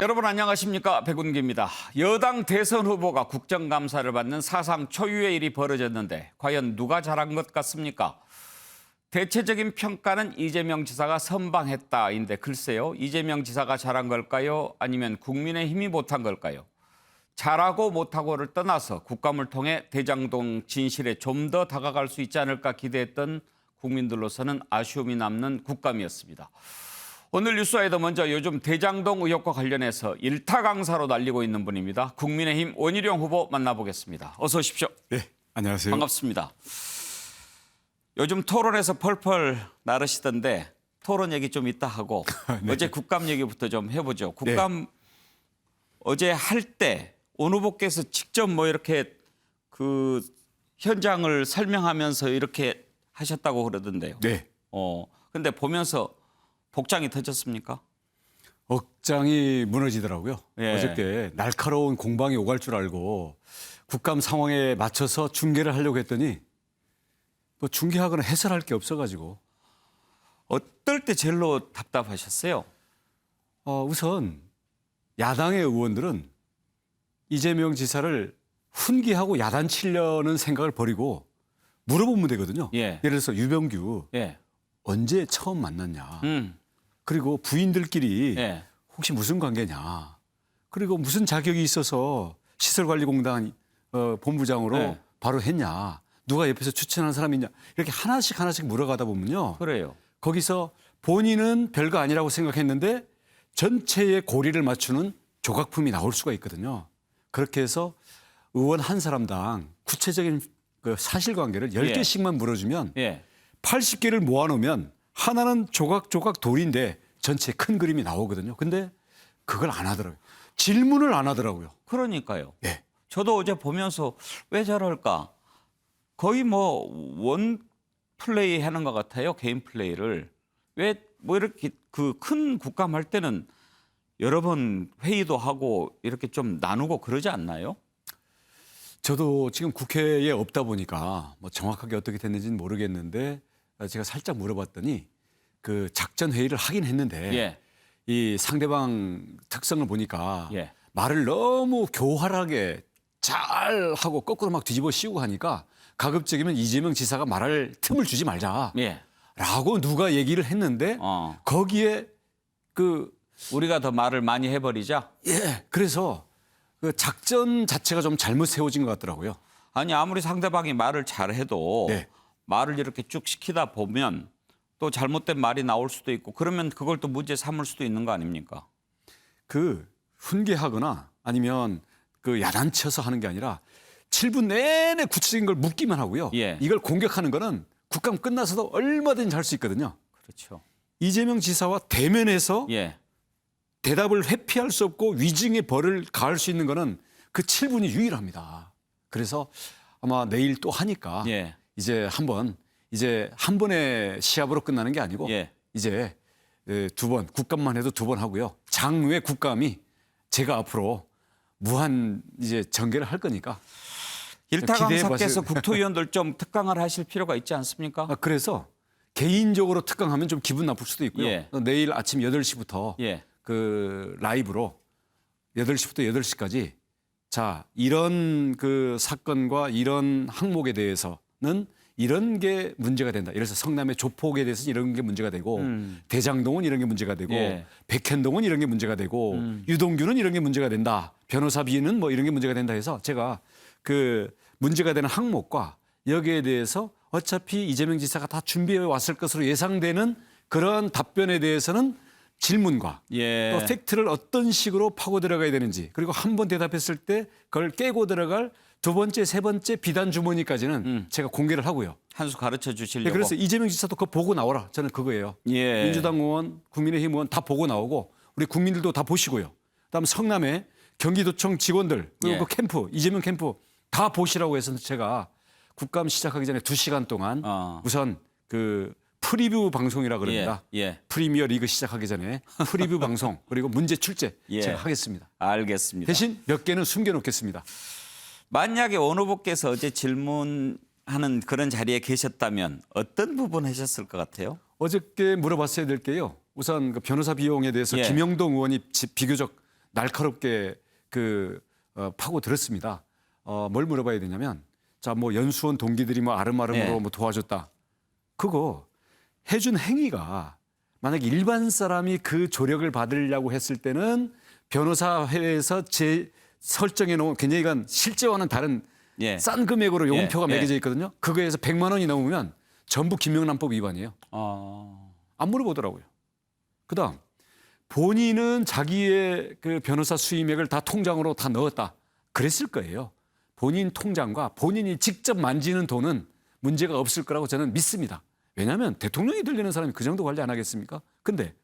여러분 안녕하십니까, 백운기입니다. 여당 대선 후보가 국정감사를 받는 사상 초유의 일이 벌어졌는데 과연 누가 잘한 것 같습니까? 대체적인 평가는 이재명 지사가 선방했다인데 글쎄요, 이재명 지사가 잘한 걸까요? 아니면 국민의힘이 못한 걸까요? 잘하고 못하고를 떠나서 국감을 통해 대장동 진실에 좀 더 다가갈 수 있지 않을까 기대했던 국민들로서는 아쉬움이 남는 국감이었습니다. 오늘 뉴스와에도 먼저 요즘 대장동 의혹과 관련해서 일타 강사로 날리고 있는 분입니다. 국민의힘 원희룡 후보 만나보겠습니다. 어서 오십시오. 네, 안녕하세요. 반갑습니다. 요즘 토론에서 펄펄 나르시던데 토론 얘기 좀 이따 하고 네. 어제 국감 얘기부터 좀 해보죠. 국감 어제 할 때 원 후보께서 직접 뭐 이렇게 그 현장을 설명하면서 이렇게 하셨다고 그러던데요. 네. 근데 보면서 복장이 터졌습니까? 억장이 무너지더라고요. 예. 어저께 날카로운 공방이 오갈 줄 알고 국감 상황에 맞춰서 중계를 하려고 했더니 뭐 중계하거나 해설할 게 없어가지고 어떨 때 제일로 답답하셨어요? 우선 야당의 의원들은 이재명 지사를 훈계하고 야단치려는 생각을 버리고 물어보면 되거든요. 예. 예를 들어서 유병규 예. 언제 처음 만났냐. 음. 그리고 부인들끼리 예. 혹시 무슨 관계냐. 그리고 무슨 자격이 있어서 시설관리공단 본부장으로 네. 바로 했냐. 누가 옆에서 추천한 사람이 있냐. 이렇게 하나씩 물어가다 보면요. 그래요. 거기서 본인은 별거 아니라고 생각했는데 전체의 고리를 맞추는 조각품이 나올 수가 있거든요. 그렇게 해서 의원 한 사람당 구체적인 그 사실관계를 10개씩만 물어주면 예. 80개를 모아놓으면 하나는 조각조각 돌인데 전체 큰 그림이 나오거든요. 근데 그걸 안 하더라고요. 질문을 안 하더라고요. 그러니까요. 네. 저도 어제 보면서 왜 저럴까? 거의 뭐 원 플레이 하는 것 같아요. 개인 플레이를. 왜 뭐 이렇게 그 큰 국감 할 때는 여러 번 회의도 하고 이렇게 좀 나누고 그러지 않나요? 저도 지금 국회에 없다 보니까 뭐 정확하게 어떻게 됐는지는 모르겠는데 제가 살짝 물어봤더니 그 작전 회의를 하긴 했는데 예. 이 상대방 특성을 보니까 예. 말을 너무 교활하게 잘 하고 거꾸로 막 뒤집어 씌우고 하니까 가급적이면 이재명 지사가 말할 틈을 주지 말자라고 예. 누가 얘기를 했는데 거기에 그 우리가 더 말을 많이 해버리자. 그래서 그 작전 자체가 좀 잘못 세워진 것 같더라고요. 아니 아무리 상대방이 말을 잘해도 네. 말을 이렇게 쭉 시키다 보면 또 잘못된 말이 나올 수도 있고 그러면 그걸 또 문제 삼을 수도 있는 거 아닙니까? 그 훈계하거나 아니면 그 야단쳐서 하는 게 아니라 7분 내내 구체적인 걸 묻기만 하고요. 예. 이걸 공격하는 거는 국감 끝나서도 얼마든지 할 수 있거든요. 그렇죠. 이재명 지사와 대면해서 예. 대답을 회피할 수 없고 위증의 벌을 가할 수 있는 거는 그 7분이 유일합니다. 그래서 아마 내일 또 하니까 예. 이제 한 번의 시합으로 끝나는 게 아니고 예. 이제 두 번, 국감만 해도 2번 하고요. 장외 국감이 제가 앞으로 무한 이제 전개를 할 거니까. 일타 기대해 강사께서 봤어요. 국토위원들 좀 특강을 하실 필요가 있지 않습니까? 그래서 개인적으로 특강하면 좀 기분 나쁠 수도 있고요. 예. 내일 아침 8시부터 예. 그 라이브로 8시부터 8시까지 자, 이런 그 사건과 이런 항목에 대해서는 이런 게 문제가 된다. 예를 들어서 성남의 조폭에 대해서 이런 게 문제가 되고 대장동은 이런 게 문제가 되고 예. 백현동은 이런 게 문제가 되고 유동규는 이런 게 문제가 된다. 변호사비는 뭐 이런 게 문제가 된다 해서 제가 그 문제가 되는 항목과 여기에 대해서 어차피 이재명 지사가 다 준비해 왔을 것으로 예상되는 그런 답변에 대해서는 질문과 예. 또 팩트를 어떤 식으로 파고 들어가야 되는지 그리고 한 번 대답했을 때 그걸 깨고 들어갈 두 번째, 세 번째 비단 주머니까지는 제가 공개를 하고요. 한 수 가르쳐 주시려고. 네, 그래서 이재명 지사도 그거 보고 나오라. 저는 그거예요. 예. 민주당 의원, 국민의힘 의원 다 보고 나오고 우리 국민들도 다 보시고요. 그다음 성남에 경기도청 직원들 그리고 예. 그 캠프, 이재명 캠프 다 보시라고 해서 제가 국감 시작하기 전에 2시간 동안 우선 그 프리뷰 방송이라 그럽니다. 예. 프리미어 리그 시작하기 전에 프리뷰 방송 그리고 문제 출제 예. 제가 하겠습니다. 알겠습니다. 대신 몇 개는 숨겨놓겠습니다. 만약에 원 후보께서 어제 질문하는 그런 자리에 계셨다면 어떤 부분 하셨을 것 같아요? 어저께 물어봤어야 될 게요. 우선 그 변호사 비용에 대해서 예. 김영동 의원이 비교적 날카롭게 파고 들었습니다. 뭘 물어봐야 되냐면 자, 뭐 연수원 동기들이 뭐 아름아름으로 네. 뭐 도와줬다. 그거 해준 행위가 만약 일반 사람이 그 조력을 받으려고 했을 때는 변호사회에서 설정해 놓은 굉장히 실제와는 다른 예. 싼 금액으로 요금표가 예. 매겨져 있거든요. 그거에서 100만 원이 넘으면 전부 김영란법 위반이에요. 안 물어보더라고요. 그다음 본인은 자기의 그 변호사 수임액을 다 통장으로 다 넣었다. 그랬을 거예요. 본인 통장과 본인이 직접 만지는 돈은 문제가 없을 거라고 저는 믿습니다. 왜냐하면 대통령이 들리는 사람이 그 정도 관리 안 하겠습니까? 근데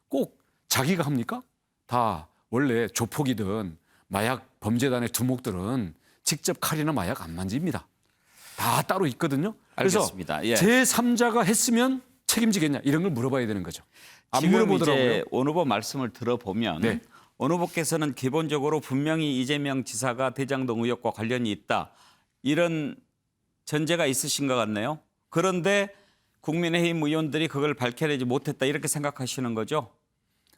꼭 자기가 합니까? 다 원래 조폭이든 마약 범죄단의 두목들은 직접 칼이나 마약 안 만집니다. 다 따로 있거든요. 그래서 알겠습니다. 예. 제3자가 했으면 책임지겠냐 이런 걸 물어봐야 되는 거죠. 안 지금 물어보더라고요. 이제 원 후보 말씀을 들어보면 네. 원 후보께서는 기본적으로 분명히 이재명 지사가 대장동 의혹과 관련이 있다. 이런 전제가 있으신 것 같네요. 그런데 국민의힘 의원들이 그걸 밝혀내지 못했다 이렇게 생각하시는 거죠?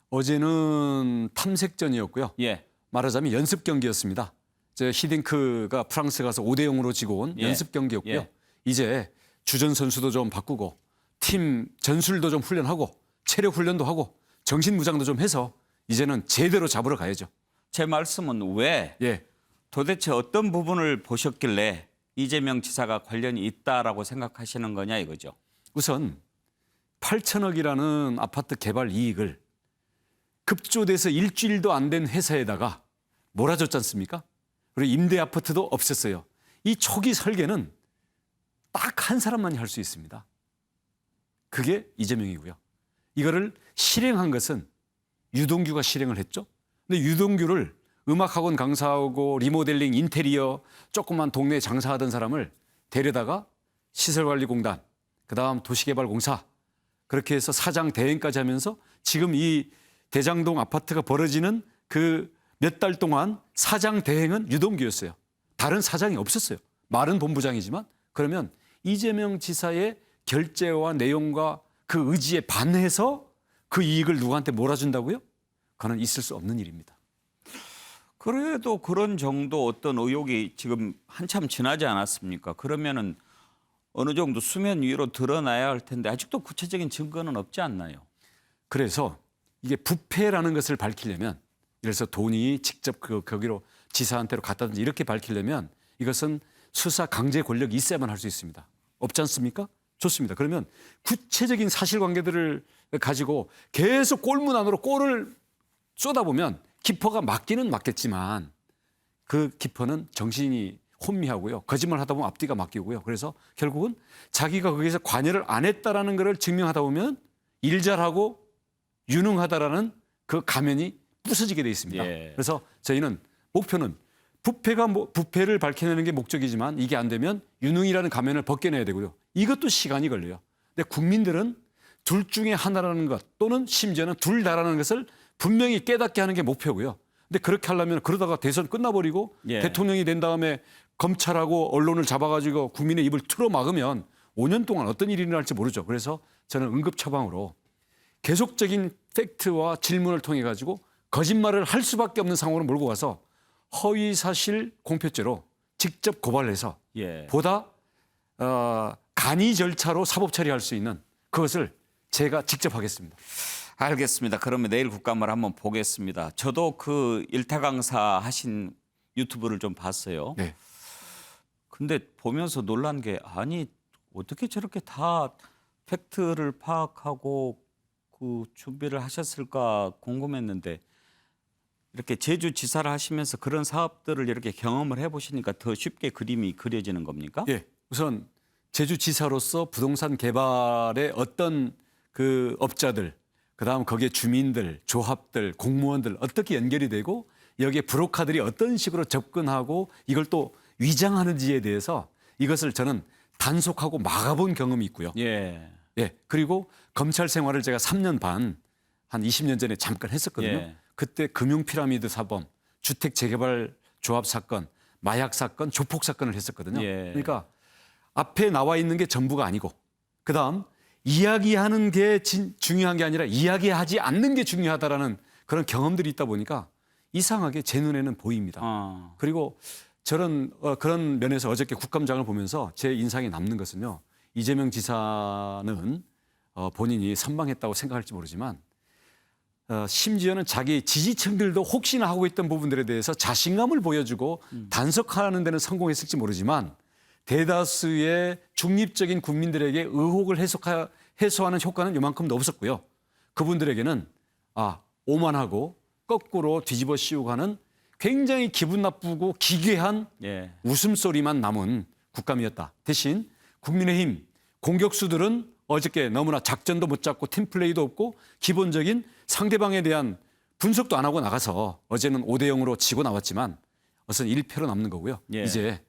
어제는 탐색전이었고요. 예. 말하자면 연습 경기였습니다. 히딩크가 프랑스 가서 5대0으로 지고 온 예. 연습 경기였고요. 예. 이제 주전 선수도 좀 바꾸고 팀 전술도 좀 훈련하고 체력 훈련도 하고 정신 무장도 좀 해서 이제는 제대로 잡으러 가야죠. 제 말씀은 왜 예. 도대체 어떤 부분을 보셨길래 이재명 지사가 관련이 있다라고 생각하시는 거냐 이거죠. 우선 8천억이라는 아파트 개발 이익을 급조돼서 일주일도 안 된 회사에다가 몰아줬지 않습니까? 그리고 임대 아파트도 없었어요. 이 초기 설계는 딱 한 사람만이 할 수 있습니다. 그게 이재명이고요. 이거를 실행한 것은 유동규가 실행을 했죠. 근데 유동규를 음악학원 강사하고 리모델링 인테리어 조그만 동네에 장사하던 사람을 데려다가 시설관리공단 그다음 도시개발공사 그렇게 해서 사장 대행까지 하면서 지금 이 대장동 아파트가 벌어지는 그 몇 달 동안 사장 대행은 유동규였어요. 다른 사장이 없었어요. 말은 본부장이지만 그러면 이재명 지사의 결재와 내용과 그 의지에 반해서 그 이익을 누구한테 몰아준다고요? 그건 있을 수 없는 일입니다. 그래도 그런 정도 어떤 의혹이 지금 한참 지나지 않았습니까? 그러면은 어느 정도 수면 위로 드러나야 할 텐데 아직도 구체적인 증거는 없지 않나요? 그래서 이게 부패라는 것을 밝히려면 그래서 돈이 직접 거기로 지사한테로 갔다든지 이렇게 밝히려면 이것은 수사 강제 권력이 있어야만 할 수 있습니다. 없지 않습니까? 좋습니다. 그러면 구체적인 사실관계들을 가지고 계속 골문 안으로 골을 쏟아보면 키퍼가 맞기는 맞겠지만 그 키퍼는 정신이 혼미하고요. 거짓말 하다 보면 앞뒤가 맡기고요. 그래서 결국은 자기가 거기서 관여를 안 했다라는 것을 증명하다 보면 일 잘하고 유능하다라는 그 가면이 부서지게 돼 있습니다. 예. 그래서 저희는 목표는 부패를 밝혀내는 게 목적이지만 이게 안 되면 유능이라는 가면을 벗겨내야 되고요. 이것도 시간이 걸려요. 근데 국민들은 둘 중에 하나라는 것 또는 심지어는 둘 다라는 것을 분명히 깨닫게 하는 게 목표고요. 근데 그렇게 하려면 그러다가 대선 끝나버리고 예. 대통령이 된 다음에 검찰하고 언론을 잡아가지고 국민의 입을 틀어막으면 5년 동안 어떤 일이 일어날지 모르죠. 그래서 저는 응급 처방으로 계속적인 팩트와 질문을 통해 가지고 거짓말을 할 수밖에 없는 상황으로 몰고 가서 허위사실 공표죄로 직접 고발해서 예. 보다 간이 절차로 사법 처리할 수 있는 그것을 제가 직접 하겠습니다. 알겠습니다. 그러면 내일 국감을 한번 보겠습니다. 저도 그 일타 강사 하신 유튜브를 좀 봤어요. 네. 근데 보면서 놀란 게 아니 어떻게 저렇게 다 팩트를 파악하고 그 준비를 하셨을까 궁금했는데 이렇게 제주지사를 하시면서 그런 사업들을 이렇게 경험을 해보시니까 더 쉽게 그림이 그려지는 겁니까? 예. 우선 제주지사로서 부동산 개발의 어떤 그 업자들, 그다음 거기에 주민들, 조합들, 공무원들 어떻게 연결이 되고 여기에 브로커들이 어떤 식으로 접근하고 이걸 또 위장하는지에 대해서 이것을 저는 단속하고 막아본 경험이 있고요. 예. 예. 그리고 검찰 생활을 제가 3년 반, 한 20년 전에 잠깐 했었거든요. 예. 그때 금융 피라미드 사범, 주택 재개발 조합 사건, 마약 사건, 조폭 사건을 했었거든요. 예. 그러니까 앞에 나와 있는 게 전부가 아니고 그다음 이야기하는 게 중요한 게 아니라 이야기하지 않는 게 중요하다라는 그런 경험들이 있다 보니까 이상하게 제 눈에는 보입니다. 그리고 그런 면에서 어저께 국감장을 보면서 제 인상에 남는 것은요. 이재명 지사는 본인이 선방했다고 생각할지 모르지만 심지어는 자기 지지층들도 혹시나 하고 있던 부분들에 대해서 자신감을 보여주고 단속하는 데는 성공했을지 모르지만 대다수의 중립적인 국민들에게 의혹을 해소하는 효과는 요만큼도 없었고요. 그분들에게는 오만하고 거꾸로 뒤집어 씌우고 하는 굉장히 기분 나쁘고 기괴한 예. 웃음소리만 남은 국감이었다. 대신 국민의힘 공격수들은 어저께 너무나 작전도 못 잡고 팀플레이도 없고 기본적인 상대방에 대한 분석도 안 하고 나가서 어제는 5대 0으로 지고 나왔지만 어선 1패로 남는 거고요. 예. 이제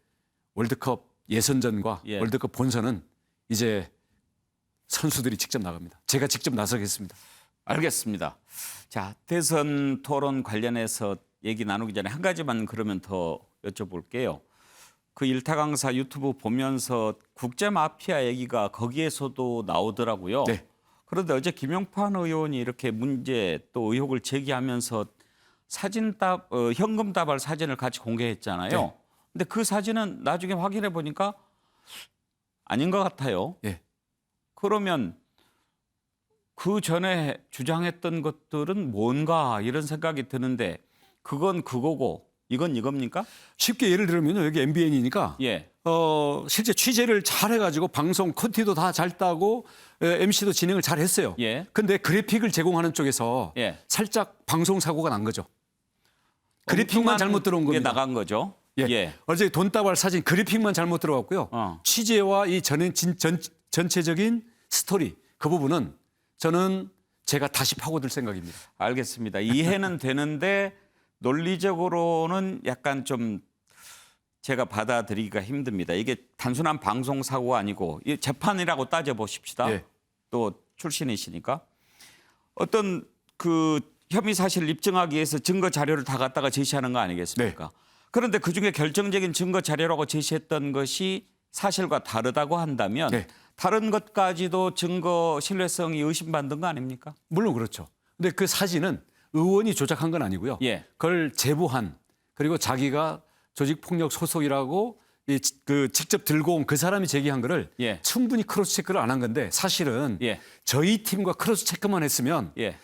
월드컵 예선전과 예. 월드컵 본선은 이제 선수들이 직접 나갑니다. 제가 직접 나서겠습니다. 알겠습니다. 자, 대선 토론 관련해서 얘기 나누기 전에 한 가지만 그러면 더 여쭤볼게요. 그 일타 강사 유튜브 보면서 국제 마피아 얘기가 거기에서도 나오더라고요. 네. 그런데 어제 김용판 의원이 이렇게 문제 또 의혹을 제기하면서 현금 다발 사진을 같이 공개했잖아요. 네. 근데 그 사진은 나중에 확인해 보니까 아닌 것 같아요. 예. 그러면 그 전에 주장했던 것들은 뭔가 이런 생각이 드는데 그건 그거고 이건 이겁니까? 쉽게 예를 들면요. 여기 MBN이니까 예. 실제 취재를 잘 해가지고 방송 컨티도 다 잘 따고 MC도 진행을 잘 했어요. 예. 근데 그래픽을 제공하는 쪽에서 예. 살짝 방송 사고가 난 거죠. 그래픽만 잘못 들어온 게 겁니다. 나간 거죠. 예. 어제 돈다발 사진 그래픽만 잘못 들어갔고요. 취재와 이 전체적인 스토리 그 부분은 저는 제가 다시 파고들 생각입니다. 알겠습니다. 이해는 되는데 논리적으로는 약간 좀 제가 받아들이기가 힘듭니다. 이게 단순한 방송 사고가 아니고 이 재판이라고 따져 보십시다. 예. 또 출신이시니까 어떤 그 혐의 사실을 입증하기 위해서 증거 자료를 다 갖다가 제시하는 거 아니겠습니까? 네. 그런데 그중에 결정적인 증거 자료라고 제시했던 것이 사실과 다르다고 한다면 네. 다른 것까지도 증거 신뢰성이 의심받는 거 아닙니까? 물론 그렇죠. 근데 그 사진은 의원이 조작한 건 아니고요. 예. 그걸 제보한 그리고 자기가 조직폭력 소속이라고 직접 들고 온 그 사람이 제기한 거를 예. 충분히 크로스 체크를 안 한 건데 사실은 예. 저희 팀과 크로스 체크만 했으면 예.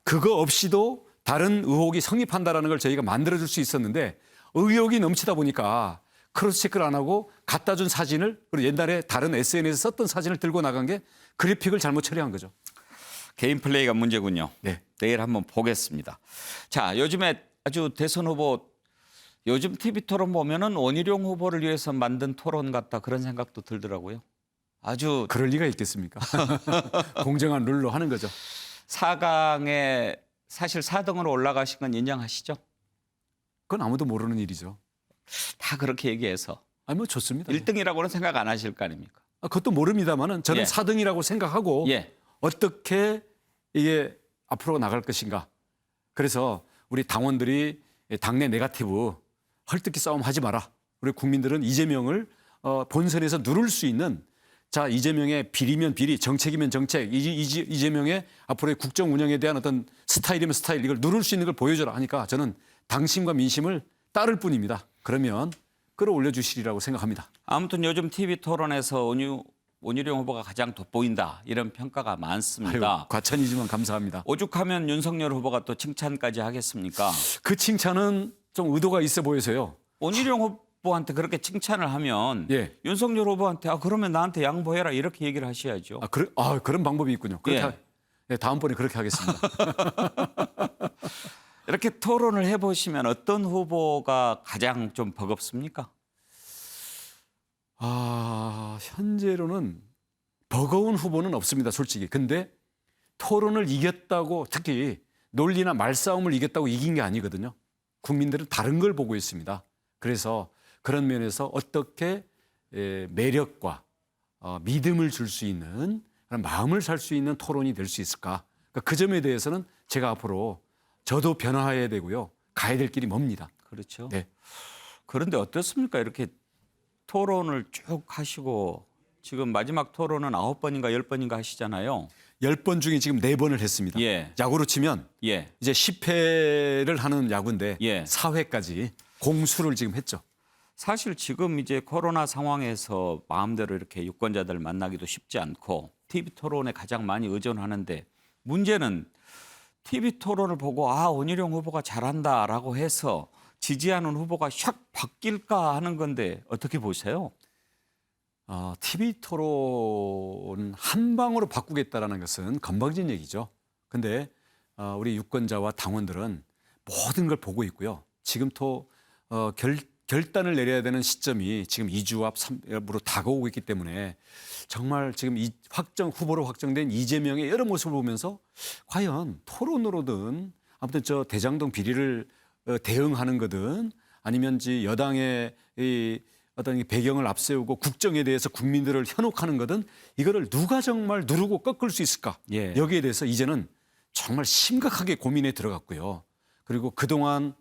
그거 없이도 다른 의혹이 성립한다라는 걸 저희가 만들어줄 수 있었는데 의혹이 넘치다 보니까 크로스 체크를 안 하고 갖다 준 사진을 그리고 옛날에 다른 SNS에 썼던 사진을 들고 나간 게 그래픽을 잘못 처리한 거죠. 개인 플레이가 문제군요. 네. 내일 한번 보겠습니다. 자, 요즘에 아주 대선 후보 요즘 TV 토론 보면은 원희룡 후보를 위해서 만든 토론 같다 그런 생각도 들더라고요. 아주 그럴 리가 있겠습니까? 공정한 룰로 하는 거죠. 4강에 사실 4등으로 올라가신 건 인정하시죠? 그건 아무도 모르는 일이죠. 다 그렇게 얘기해서 아니 뭐 좋습니다. 1등이라고는 생각 안 하실 거 아닙니까? 그것도 모릅니다만은 저는 예. 4등이라고 생각하고 예. 어떻게 이게 앞으로 나갈 것인가. 그래서 우리 당원들이 당내 네거티브 헐뜯기 싸움 하지 마라. 우리 국민들은 이재명을 본선에서 누를 수 있는 자 이재명의 비리면 비리, 정책이면 정책, 이재명의 앞으로의 국정 운영에 대한 어떤 스타일이면 스타일 이걸 누를 수 있는 걸 보여줘라 하니까 저는 당심과 민심을 따를 뿐입니다. 그러면 끌어올려 주시리라고 생각합니다. 아무튼 요즘 TV 토론에서 원희룡 후보가 가장 돋보인다 이런 평가가 많습니다. 아유, 과찬이지만 감사합니다. 오죽하면 윤석열 후보가 또 칭찬까지 하겠습니까? 그 칭찬은 좀 의도가 있어 보여서요. 원희룡 후보한테 그렇게 칭찬을 하면 예. 윤석열 후보한테 그러면 나한테 양보해라 이렇게 얘기를 하셔야죠. 그런 방법이 있군요. 그렇게 예. 네, 다음번에 그렇게 하겠습니다. 이렇게 토론을 해보시면 어떤 후보가 가장 좀 버겁습니까? 현재로는 버거운 후보는 없습니다, 솔직히. 근데 토론을 이겼다고 특히 논리나 말싸움을 이겼다고 이긴 게 아니거든요. 국민들은 다른 걸 보고 있습니다. 그래서 그런 면에서 어떻게 매력과 믿음을 줄 수 있는 그런 마음을 살 수 있는 토론이 될 수 있을까? 그러니까 그 점에 대해서는 제가 앞으로 저도 변화해야 되고요. 가야 될 길이 멉니다. 그렇죠. 네. 그런데 어떻습니까? 이렇게 토론을 쭉 하시고 지금 마지막 토론은 9번인가 10번인가 하시잖아요. 10번 중에 지금 4번을 했습니다. 예. 야구로 치면 예. 이제 10회를 하는 야구인데 예. 4회까지 공수를 지금 했죠. 사실 지금 이제 코로나 상황에서 마음대로 이렇게 유권자들 만나기도 쉽지 않고 TV 토론에 가장 많이 의존하는데 문제는 TV 토론을 보고 원희룡 후보가 잘한다라고 해서 지지하는 후보가 샥 바뀔까 하는 건데 어떻게 보세요? TV 토론 한 방으로 바꾸겠다라는 것은 건방진 얘기죠. 근데 우리 유권자와 당원들은 모든 걸 보고 있고요. 지금 또 결단을 내려야 되는 시점이 지금 2주 앞 3으로 다가오고 있기 때문에 정말 지금 이 후보로 확정된 이재명의 여러 모습을 보면서 과연 토론으로든 아무튼 저 대장동 비리를 대응하는 거든 아니면 여당의 이 어떤 배경을 앞세우고 국정에 대해서 국민들을 현혹하는 거든 이거를 누가 정말 누르고 꺾을 수 있을까? 예. 여기에 대해서 이제는 정말 심각하게 고민에 들어갔고요. 그리고 그동안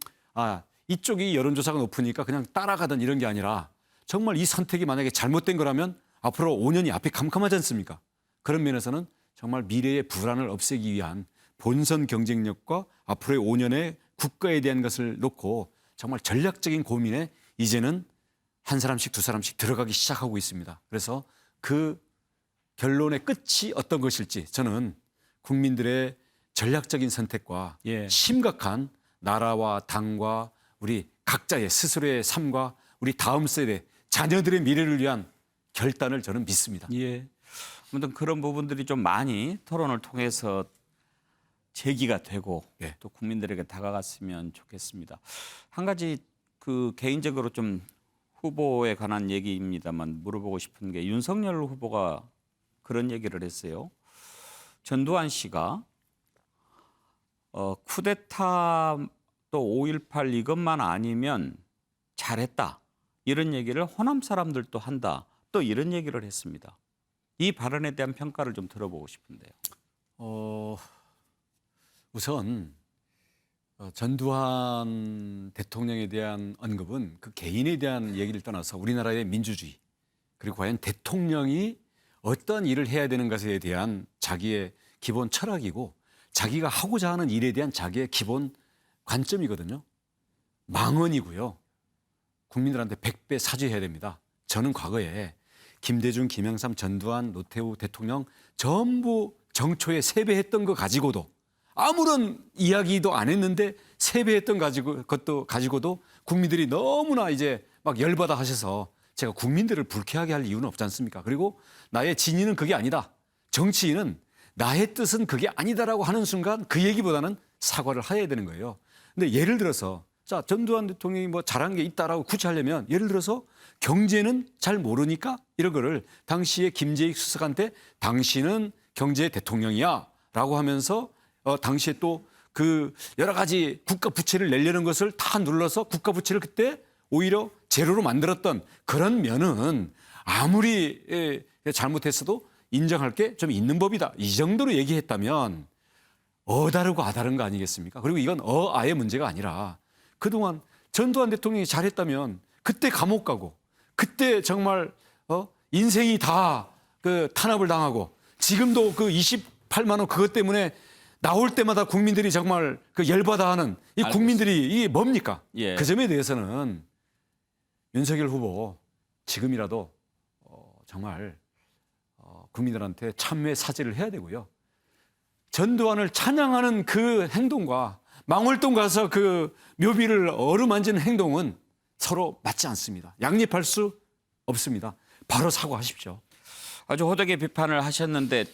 이쪽이 여론조사가 높으니까 그냥 따라가던 이런 게 아니라 정말 이 선택이 만약에 잘못된 거라면 앞으로 5년이 앞이 캄캄하지 않습니까? 그런 면에서는 정말 미래의 불안을 없애기 위한 본선 경쟁력과 앞으로의 5년의 국가에 대한 것을 놓고 정말 전략적인 고민에 이제는 한 사람씩 두 사람씩 들어가기 시작하고 있습니다. 그래서 그 결론의 끝이 어떤 것일지 저는 국민들의 전략적인 선택과 예. 심각한 나라와 당과 우리 각자의 스스로의 삶과 우리 다음 세대 자녀들의 미래를 위한 결단을 저는 믿습니다. 예. 아무튼 그런 부분들이 좀 많이 토론을 통해서 제기가 되고 예. 또 국민들에게 다가갔으면 좋겠습니다. 한 가지 개인적으로 좀 후보에 관한 얘기입니다만 물어보고 싶은 게 윤석열 후보가 그런 얘기를 했어요. 전두환 씨가 쿠데타 또 5.18 이것만 아니면 잘했다. 이런 얘기를 호남 사람들도 한다. 또 이런 얘기를 했습니다. 이 발언에 대한 평가를 좀 들어보고 싶은데요. 우선 전두환 대통령에 대한 언급은 그 개인에 대한 얘기를 떠나서 우리나라의 민주주의 그리고 과연 대통령이 어떤 일을 해야 되는 것에 대한 자기의 기본 철학이고 자기가 하고자 하는 일에 대한 자기의 기본 관점이거든요. 망언이고요. 국민들한테 100배 사죄해야 됩니다. 저는 과거에 김대중, 김영삼, 전두환, 노태우 대통령 전부 정초에 세배했던 거 가지고도 아무런 이야기도 안 했는데 세배했던 것도 가지고도 국민들이 너무나 이제 막 열받아 하셔서 제가 국민들을 불쾌하게 할 이유는 없지 않습니까? 그리고 나의 진의는 그게 아니다. 정치인은 나의 뜻은 그게 아니다라고 하는 순간 그 얘기보다는 사과를 해야 되는 거예요. 근데 예를 들어서 자, 전두환 대통령이 뭐 잘한 게 있다라고 구체하려면 예를 들어서 경제는 잘 모르니까 이런 거를 당시에 김재익 수석한테 당신은 경제 대통령이야 라고 하면서 당시에 또 그 여러 가지 국가 부채를 내려는 것을 다 눌러서 국가 부채를 그때 오히려 제로로 만들었던 그런 면은 아무리 잘못했어도 인정할 게 좀 있는 법이다. 이 정도로 얘기했다면 다르고 다른 거 아니겠습니까? 그리고 이건 아의 문제가 아니라 그동안 전두환 대통령이 잘했다면 그때 감옥 가고 그때 정말 인생이 다 그 탄압을 당하고 지금도 그 28만 원 그것 때문에 나올 때마다 국민들이 정말 그 열받아 하는 이 국민들이 이게 뭡니까? 예. 그 점에 대해서는 윤석열 후보 지금이라도 정말 국민들한테 참회 사죄를 해야 되고요. 전두환을 찬양하는 그 행동과 망월동 가서 그 묘비를 어루만지는 행동은 서로 맞지 않습니다. 양립할 수 없습니다. 바로 사과하십시오. 아주 호되게 비판을 하셨는데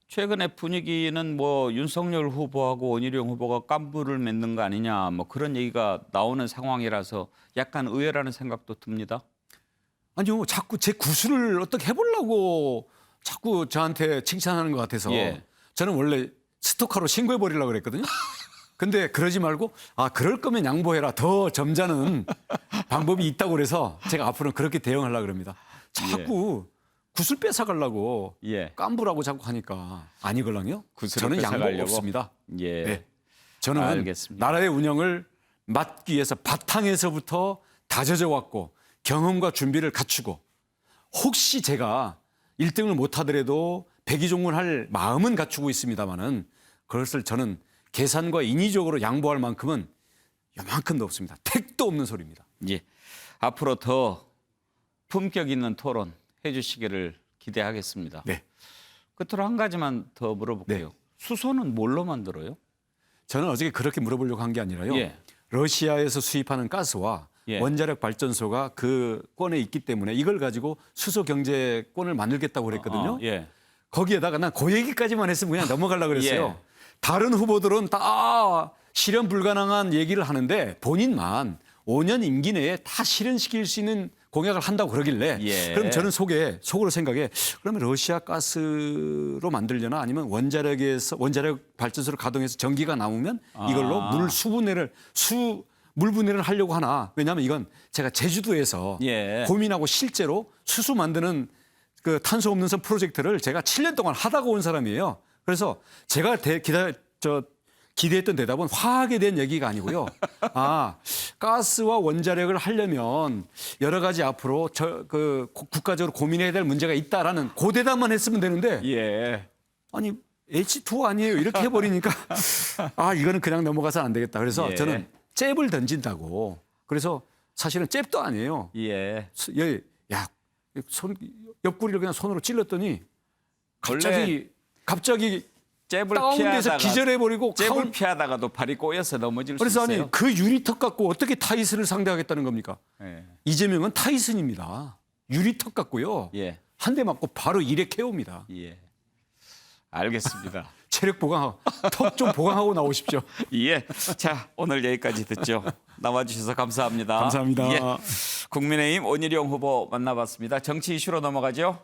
최근에 분위기는 뭐 윤석열 후보하고 원희룡 후보가 깐부를 맺는 거 아니냐 뭐 그런 얘기가 나오는 상황이라서 약간 의외라는 생각도 듭니다. 아니요, 자꾸 제 구술을 어떻게 해보려고 자꾸 저한테 칭찬하는 것 같아서 예. 저는 원래 스토커로 신고해버리려고 그랬거든요. 근데 그러지 말고 그럴 거면 양보해라. 더 점잖은 방법이 있다고 그래서 제가 앞으로는 그렇게 대응하려고 그럽니다. 자꾸 구슬 뺏어가려고 예. 깐부라고 자꾸 하니까 아니걸랑요. 구슬을 저는 양보 뺏어가려고? 없습니다. 예. 네. 저는 알겠습니다. 나라의 운영을 맡기 위해서 바탕에서부터 다져져 왔고 경험과 준비를 갖추고 혹시 제가 1등을 못하더라도 백의종군할 마음은 갖추고 있습니다만은 그것을 저는 계산과 인위적으로 양보할 만큼은 요만큼도 없습니다. 택도 없는 소리입니다. 예. 앞으로 더 품격 있는 토론 해주시기를 기대하겠습니다. 네. 끝으로 한 가지만 더 물어볼게요. 수소는 뭘로 만들어요? 저는 어저께 그렇게 물어보려고 한 게 아니라요. 예. 러시아에서 수입하는 가스와 예. 원자력 발전소가 그 권에 있기 때문에 이걸 가지고 수소 경제권을 만들겠다고 그랬거든요. 예. 거기에다가 난 그 얘기까지만 했으면 그냥 넘어가려고 그랬어요. 예. 다른 후보들은 다 실현 불가능한 얘기를 하는데 본인만 5년 임기 내에 다 실현시킬 수 있는 공약을 한다고 그러길래 예. 그럼 저는 속으로 생각해 그러면 러시아 가스로 만들려나 아니면 원자력 발전소를 가동해서 전기가 나오면 이걸로 물 분해를 하려고 하나. 왜냐하면 이건 제가 제주도에서 예. 고민하고 실제로 수소 만드는 그 탄소 없는 선 프로젝트를 제가 7년 동안 하다가 온 사람이에요. 그래서 제가 기대했던 대답은 화학에 대한 얘기가 아니고요. 가스와 원자력을 하려면 여러 가지 앞으로 국가적으로 고민해야 될 문제가 있다라는 그 대답만 했으면 되는데 예. 아니 H2O 아니에요 이렇게 해버리니까 이거는 그냥 넘어가서 안 되겠다. 그래서 예. 저는 잽을 던진다고. 그래서 사실은 잽도 아니에요. 예. 옆구리를 그냥 손으로 찔렀더니 원래 갑자기 잽을 다운돼서 피하다가 기절해버리고 잽을 피하다가도 발이 꼬여서 넘어질 수 그래서 있어요. 아니 그 유리턱 갖고 어떻게 타이슨을 상대하겠다는 겁니까? 예. 이재명은 타이슨입니다. 유리턱 갖고요. 예. 한 대 맞고 바로 일에 KO입니다. 예. 알겠습니다. 체력 보강, 턱 좀 보강하고 나오십시오. 예. 자, 오늘 여기까지 듣죠. 나와주셔서 감사합니다. 감사합니다. 예. 국민의힘 원희룡 후보 만나봤습니다. 정치 이슈로 넘어가죠.